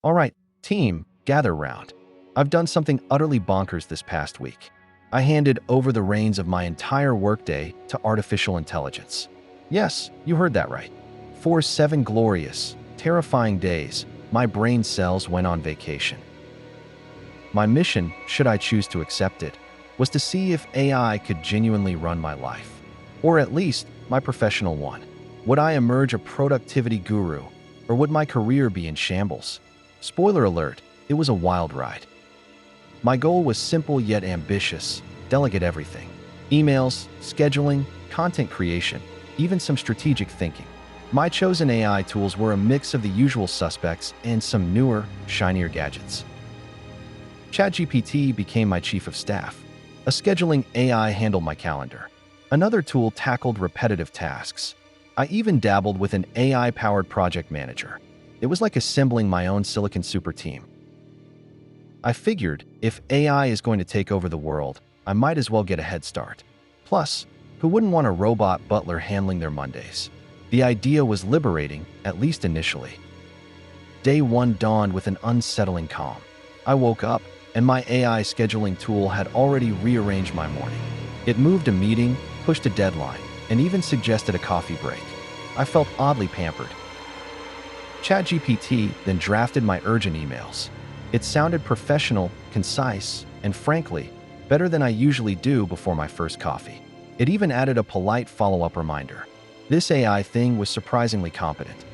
All right, team, gather round. I've done something utterly bonkers this past week. I handed over the reins of my entire workday to artificial intelligence. Yes, you heard that right. For 7 glorious, terrifying days, my brain cells went on vacation. My mission, should I choose to accept it, was to see if AI could genuinely run my life. Or at least, my professional one. Would I emerge a productivity guru, or would my career be in shambles? Spoiler alert, it was a wild ride. My goal was simple yet ambitious: delegate everything. Emails, scheduling, content creation, even some strategic thinking. My chosen AI tools were a mix of the usual suspects and some newer, shinier gadgets. ChatGPT became my chief of staff. A scheduling AI handled my calendar. Another tool tackled repetitive tasks. I even dabbled with an AI-powered project manager. It was like assembling my own Silicon Super team. I figured, if AI is going to take over the world, I might as well get a head start. Plus, who wouldn't want a robot butler handling their Mondays? The idea was liberating, at least initially. Day 1 dawned with an unsettling calm. I woke up, and my AI scheduling tool had already rearranged my morning. It moved a meeting, pushed a deadline, and even suggested a coffee break. I felt oddly pampered. ChatGPT then drafted my urgent emails. It sounded professional, concise, and frankly, better than I usually do before my first coffee. It even added a polite follow-up reminder. This AI thing was surprisingly competent.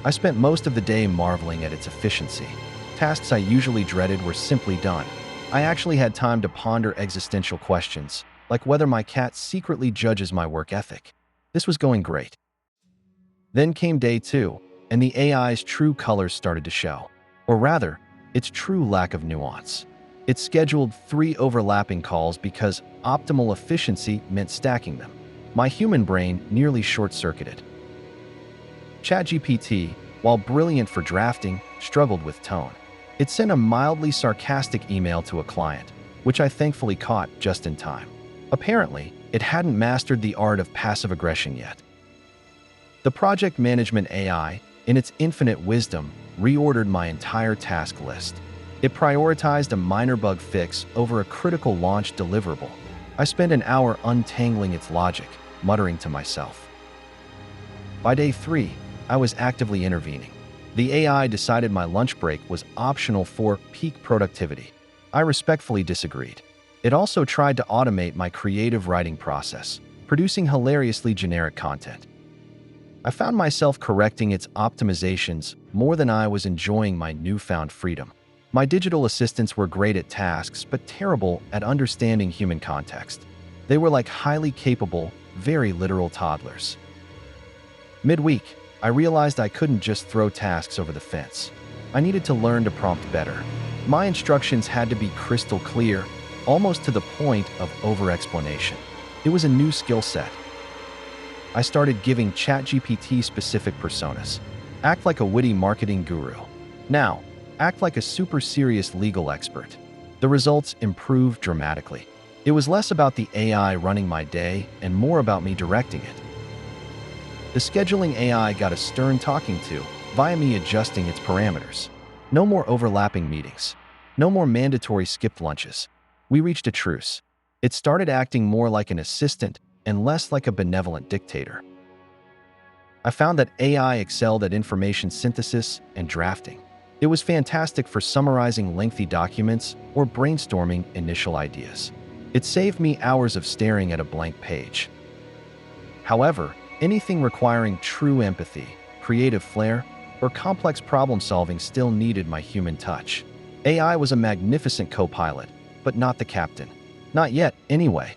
I spent most of the day marveling at its efficiency. Tasks I usually dreaded were simply done. I actually had time to ponder existential questions, like whether my cat secretly judges my work ethic. This was going great. Then came day 2, and the AI's true colors started to show. Or rather, its true lack of nuance. It scheduled 3 overlapping calls because optimal efficiency meant stacking them. My human brain nearly short-circuited. ChatGPT, while brilliant for drafting, struggled with tone. It sent a mildly sarcastic email to a client, which I thankfully caught just in time. Apparently, it hadn't mastered the art of passive aggression yet. The project management AI, in its infinite wisdom, reordered my entire task list. It prioritized a minor bug fix over a critical launch deliverable. I spent an hour untangling its logic, muttering to myself. By day 3, I was actively intervening. The AI decided my lunch break was optional for peak productivity. I respectfully disagreed. It also tried to automate my creative writing process, producing hilariously generic content. I found myself correcting its optimizations more than I was enjoying my newfound freedom. My digital assistants were great at tasks, but terrible at understanding human context. They were like highly capable, very literal toddlers. Midweek, I realized I couldn't just throw tasks over the fence. I needed to learn to prompt better. My instructions had to be crystal clear, almost to the point of over-explanation. It was a new skill set. I started giving ChatGPT specific personas. Act like a witty marketing guru. Now, act like a super serious legal expert. The results improved dramatically. It was less about the AI running my day and more about me directing it. The scheduling AI got a stern talking to via me adjusting its parameters. No more overlapping meetings. No more mandatory skipped lunches. We reached a truce. It started acting more like an assistant and less like a benevolent dictator. I found that AI excelled at information synthesis and drafting. It was fantastic for summarizing lengthy documents or brainstorming initial ideas. It saved me hours of staring at a blank page. However, anything requiring true empathy, creative flair, or complex problem-solving still needed my human touch. AI was a magnificent co-pilot, but not the captain. Not yet, anyway.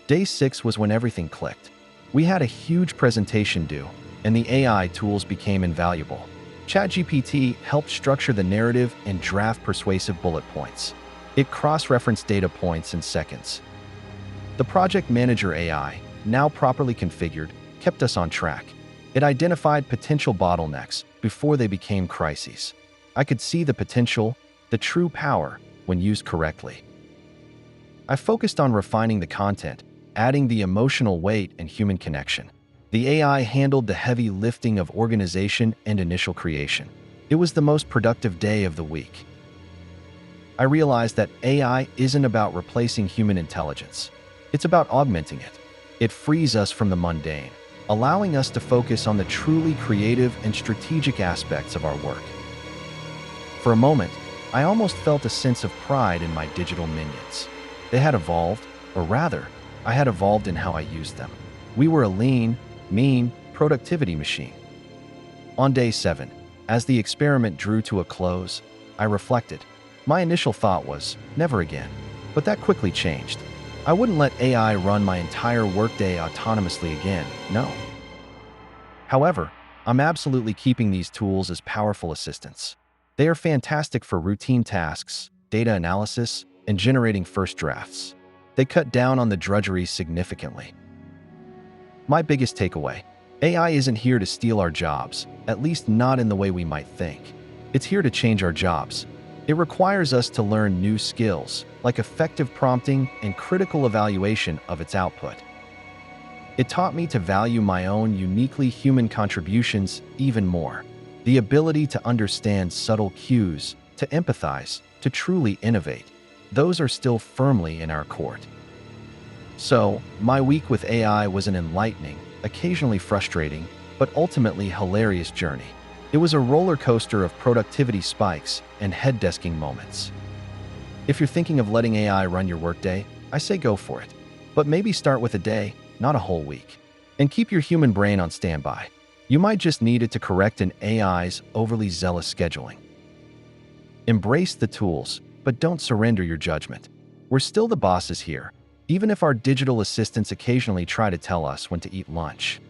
Day 6 was when everything clicked. We had a huge presentation due, and the AI tools became invaluable. ChatGPT helped structure the narrative and draft persuasive bullet points. It cross-referenced data points in seconds. The project manager AI, now properly configured, kept us on track. It identified potential bottlenecks before they became crises. I could see the potential, the true power, when used correctly. I focused on refining the content, adding the emotional weight and human connection. The AI handled the heavy lifting of organization and initial creation. It was the most productive day of the week. I realized that AI isn't about replacing human intelligence. It's about augmenting it. It frees us from the mundane, allowing us to focus on the truly creative and strategic aspects of our work. For a moment, I almost felt a sense of pride in my digital minions. They had evolved, or rather, I had evolved in how I used them. We were a lean, mean productivity machine. On day 7, as the experiment drew to a close, I reflected. My initial thought was, never again. But that quickly changed. I wouldn't let AI run my entire workday autonomously again, no. However, I'm absolutely keeping these tools as powerful assistants. They are fantastic for routine tasks, data analysis, and generating first drafts. They cut down on the drudgery significantly. My biggest takeaway: AI isn't here to steal our jobs, at least not in the way we might think. It's here to change our jobs. It requires us to learn new skills, like effective prompting and critical evaluation of its output. It taught me to value my own uniquely human contributions even more. The ability to understand subtle cues, to empathize, to truly innovate. Those are still firmly in our court. So, my week with AI was an enlightening, occasionally frustrating, but ultimately hilarious journey. It was a roller coaster of productivity spikes and head-desking moments. If you're thinking of letting AI run your workday, I say go for it. But maybe start with a day, not a whole week. And keep your human brain on standby. You might just need it to correct an AI's overly zealous scheduling. Embrace the tools, but don't surrender your judgment. We're still the bosses here, even if our digital assistants occasionally try to tell us when to eat lunch.